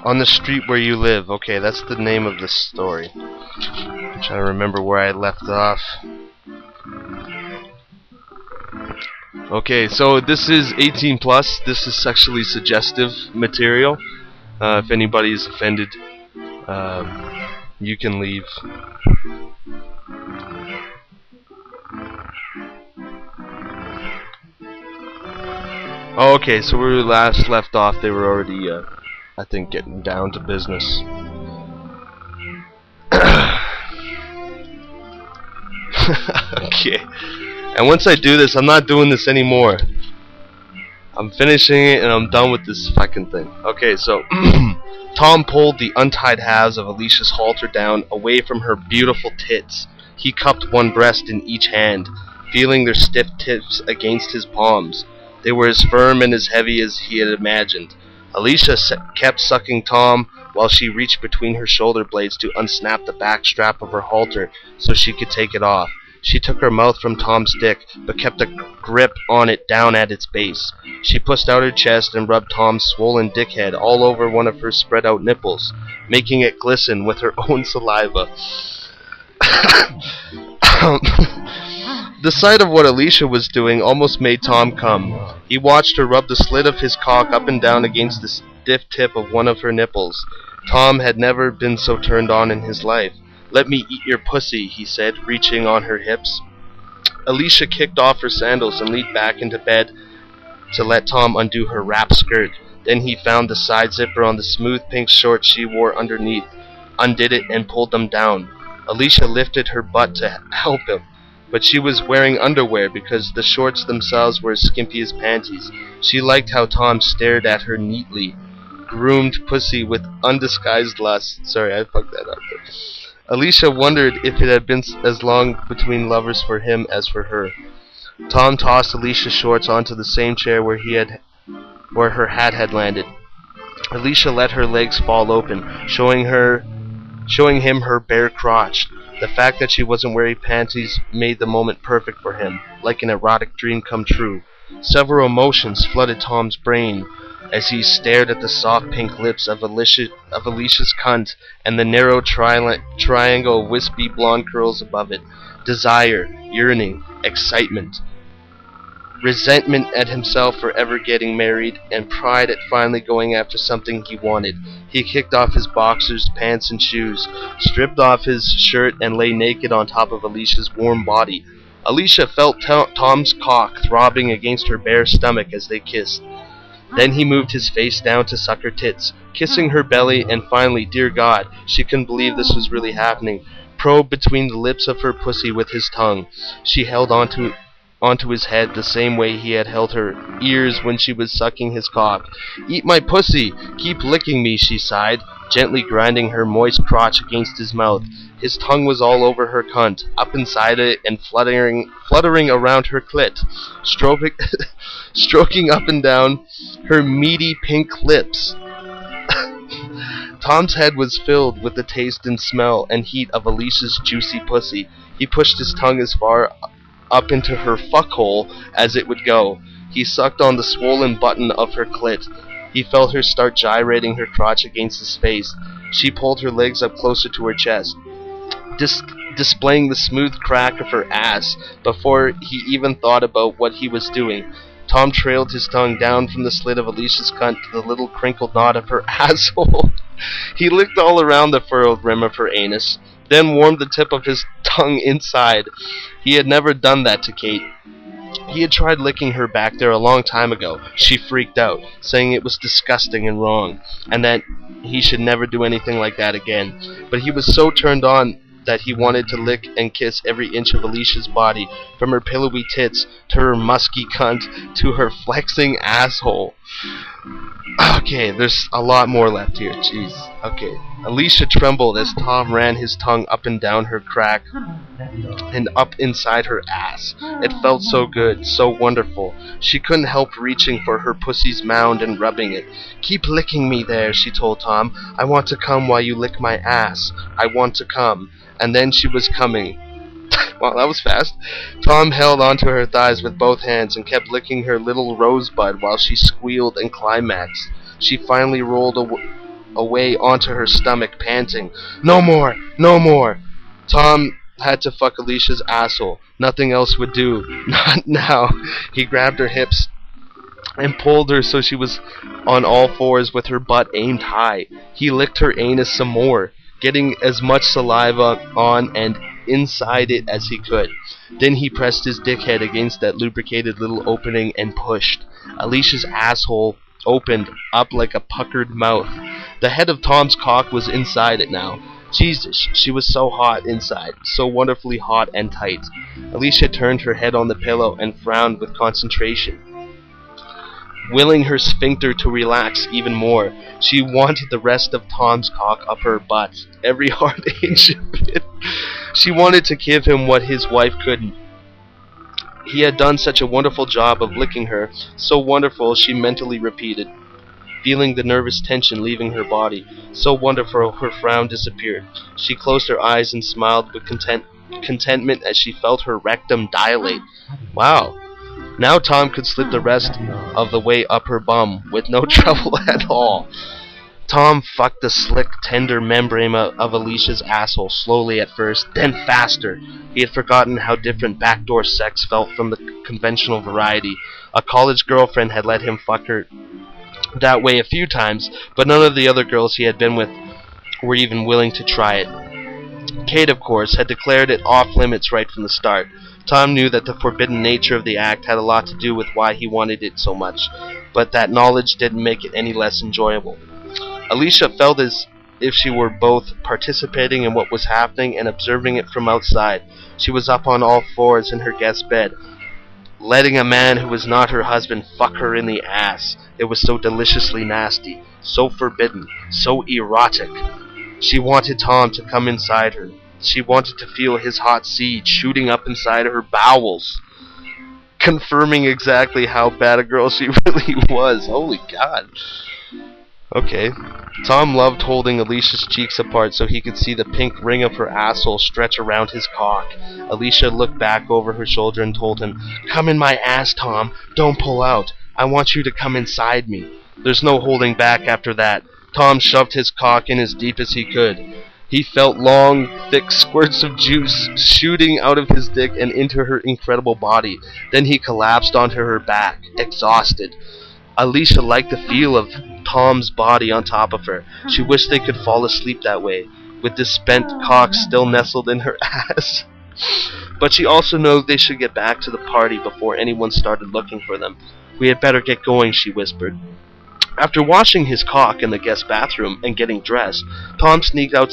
On the street where you live. Okay, that's the name of the story. I'm trying to remember where I left off. Okay, so this is 18 plus. This is sexually suggestive material. If anybody's offended, you can leave. Oh, okay, so where we last left off, they were already, I think, getting down to business. Okay. And once I do this, I'm not doing this anymore. I'm finishing it and I'm done with this fucking thing. Okay, so Tom pulled the untied halves of Alicia's halter down away from her beautiful tits. He cupped one breast in each hand, feeling their stiff tips against his palms. They were as firm and as heavy as he had imagined. Alicia kept sucking Tom while she reached between her shoulder blades to unsnap the back strap of her halter so she could take it off. She took her mouth from Tom's dick, but kept a grip on it down at its base. She pushed out her chest and rubbed Tom's swollen dickhead all over one of her spread-out nipples, making it glisten with her own saliva. The sight of what Alicia was doing almost made Tom come. He watched her rub the slit of his cock up and down against the stiff tip of one of her nipples. Tom had never been so turned on in his life. "Let me eat your pussy," he said, reaching on her hips. Alicia kicked off her sandals and leaned back into bed to let Tom undo her wrap skirt. Then he found the side zipper on the smooth pink shorts she wore underneath, undid it, and pulled them down. Alicia lifted her butt to help him, but she was wearing underwear because the shorts themselves were as skimpy as panties. She liked how Tom stared at her neatly groomed pussy with undisguised lust. Sorry, I fucked that up. Alicia wondered if it had been as long between lovers for him as for her. Tom tossed Alicia's shorts onto the same chair where her hat had landed. Alicia let her legs fall open, showing him her bare crotch. The fact that she wasn't wearing panties made the moment perfect for him, like an erotic dream come true. Several emotions flooded Tom's brain as he stared at the soft pink lips of Alicia's cunt and the narrow triangle of wispy blonde curls above it. Desire, yearning, excitement, resentment at himself for ever getting married, and pride at finally going after something he wanted. He kicked off his boxers, pants, and shoes, stripped off his shirt, and lay naked on top of Alicia's warm body. Alicia felt Tom's cock throbbing against her bare stomach as they kissed. Then he moved his face down to suck her tits, kissing her belly, and finally, dear God, she couldn't believe this was really happening, probed between the lips of her pussy with his tongue. She held onto his head the same way he had held her ears when she was sucking his cock. "Eat my pussy! Keep licking me," she sighed, gently grinding her moist crotch against his mouth. His tongue was all over her cunt, up inside it and fluttering around her clit, stroking up and down her meaty pink lips. Tom's head was filled with the taste and smell and heat of Alicia's juicy pussy. He pushed his tongue as far up into her fuckhole as it would go. He sucked on the swollen button of her clit. He felt her start gyrating her crotch against his face. She pulled her legs up closer to her chest, displaying the smooth crack of her ass before he even thought about what he was doing. Tom trailed his tongue down from the slit of Alicia's cunt to the little crinkled knot of her asshole. He licked all around the furrowed rim of her anus, then warmed the tip of his tongue inside. He had never done that to Kate. He had tried licking her back there a long time ago. She freaked out, saying it was disgusting and wrong, and that he should never do anything like that again. But he was so turned on that he wanted to lick and kiss every inch of Alicia's body, from her pillowy tits to her musky cunt to her flexing asshole. Okay, there's a lot more left here, jeez. Okay, Alicia trembled as Tom ran his tongue up and down her crack and up inside her ass. It felt so good, so wonderful. She couldn't help reaching for her pussy's mound and rubbing it. "Keep licking me there," she told Tom. "I want to come while you lick my ass. I want to come." And then she was coming. Wow, that was fast. Tom held onto her thighs with both hands and kept licking her little rosebud while she squealed and climaxed. She finally rolled away onto her stomach, panting, "No more! No more!" Tom had to fuck Alicia's asshole. Nothing else would do. Not now. He grabbed her hips and pulled her so she was on all fours with her butt aimed high. He licked her anus some more, getting as much saliva on and inside it as he could. Then he pressed his dickhead against that lubricated little opening and pushed. Alicia's asshole opened up like a puckered mouth. The head of Tom's cock was inside it now. Jesus, she was so hot inside, so wonderfully hot and tight. Alicia turned her head on the pillow and frowned with concentration, willing her sphincter to relax even more. She wanted the rest of Tom's cock up her butt, every hard inch of it. She wanted to give him what his wife couldn't. He had done such a wonderful job of licking her, so wonderful, she mentally repeated, feeling the nervous tension leaving her body. So wonderful, her frown disappeared. She closed her eyes and smiled with contentment as she felt her rectum dilate. Wow. Now Tom could slip the rest of the way up her bum with no trouble at all. Tom fucked the slick, tender membrane of Alicia's asshole, slowly at first, then faster. He had forgotten how different backdoor sex felt from the conventional variety. A college girlfriend had let him fuck her that way a few times, but none of the other girls he had been with were even willing to try it. Kate, of course, had declared it off limits right from the start. Tom knew that the forbidden nature of the act had a lot to do with why he wanted it so much, but that knowledge didn't make it any less enjoyable. Alicia felt as if she were both participating in what was happening and observing it from outside. She was up on all fours in her guest bed, letting a man who was not her husband fuck her in the ass. It was so deliciously nasty, so forbidden, so erotic. She wanted Tom to come inside her. She wanted to feel his hot seed shooting up inside her bowels, confirming exactly how bad a girl she really was. Holy God. Okay. Tom loved holding Alicia's cheeks apart so he could see the pink ring of her asshole stretch around his cock. Alicia looked back over her shoulder and told him, "Come in my ass, Tom. Don't pull out. I want you to come inside me." There's no holding back after that. Tom shoved his cock in as deep as he could. He felt long, thick squirts of juice shooting out of his dick and into her incredible body. Then he collapsed onto her back, exhausted. Alicia liked the feel of Tom's body on top of her. She wished they could fall asleep that way, with this spent cock still nestled in her ass. But she also knew they should get back to the party before anyone started looking for them. "We had better get going," she whispered. After washing his cock in the guest bathroom and getting dressed, Tom sneaked out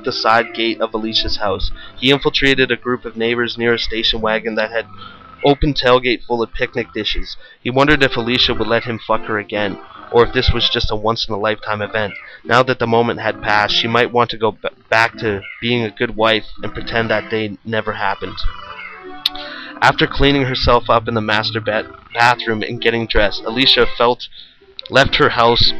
the side gate of Alicia's house. He infiltrated a group of neighbors near a station wagon that had open tailgate full of picnic dishes. He wondered if Alicia would let him fuck her again, or if this was just a once-in-a-lifetime event. Now that the moment had passed, she might want to go back to being a good wife and pretend that day never happened. After cleaning herself up in the master bathroom and getting dressed, Alicia left her house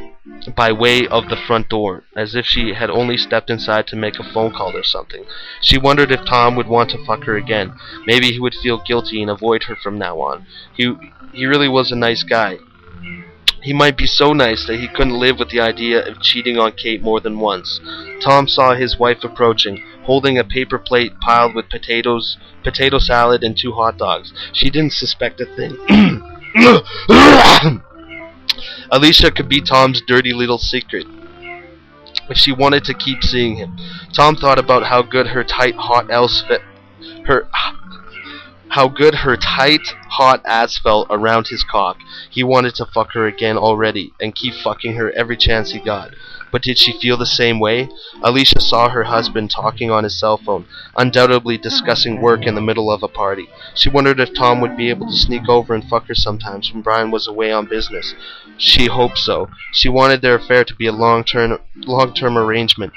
by way of the front door, as if she had only stepped inside to make a phone call or something. She wondered if Tom would want to fuck her again. Maybe he would feel guilty and avoid her from now on. He really was a nice guy. He might be so nice that he couldn't live with the idea of cheating on Kate more than once. Tom saw his wife approaching, holding a paper plate piled with potatoes, potato salad, and 2 hot dogs. She didn't suspect a thing. Alicia could be Tom's dirty little secret if she wanted to keep seeing him. Tom thought about how good her tight, hot ass felt around his cock. He wanted to fuck her again already and keep fucking her every chance he got. But did she feel the same way? Alicia saw her husband talking on his cell phone, undoubtedly discussing work in the middle of a party. She wondered if Tom would be able to sneak over and fuck her sometimes when Brian was away on business. She hoped so. She wanted their affair to be a long-term arrangement.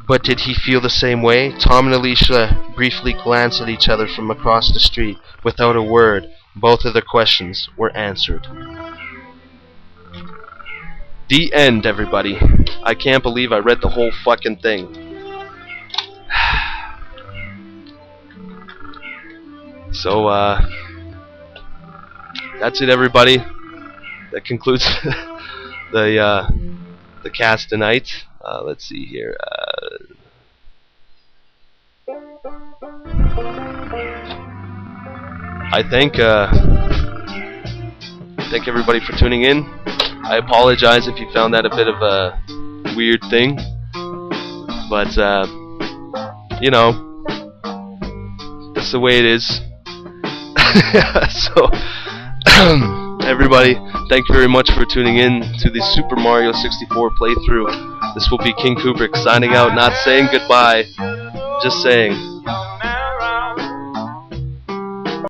But did he feel the same way? Tom and Alicia briefly glanced at each other from across the street. Without a word, both of their questions were answered. The end, everybody. I can't believe I read the whole fucking thing. So, that's it, everybody. That concludes the the cast tonight. Let's see here. I thank everybody for tuning in. I apologize if you found that a bit of a weird thing, but you know, that's the way it is. So everybody, thank you very much for tuning in to the Super Mario 64 playthrough. This will be King Kubrick signing out, not saying goodbye, just saying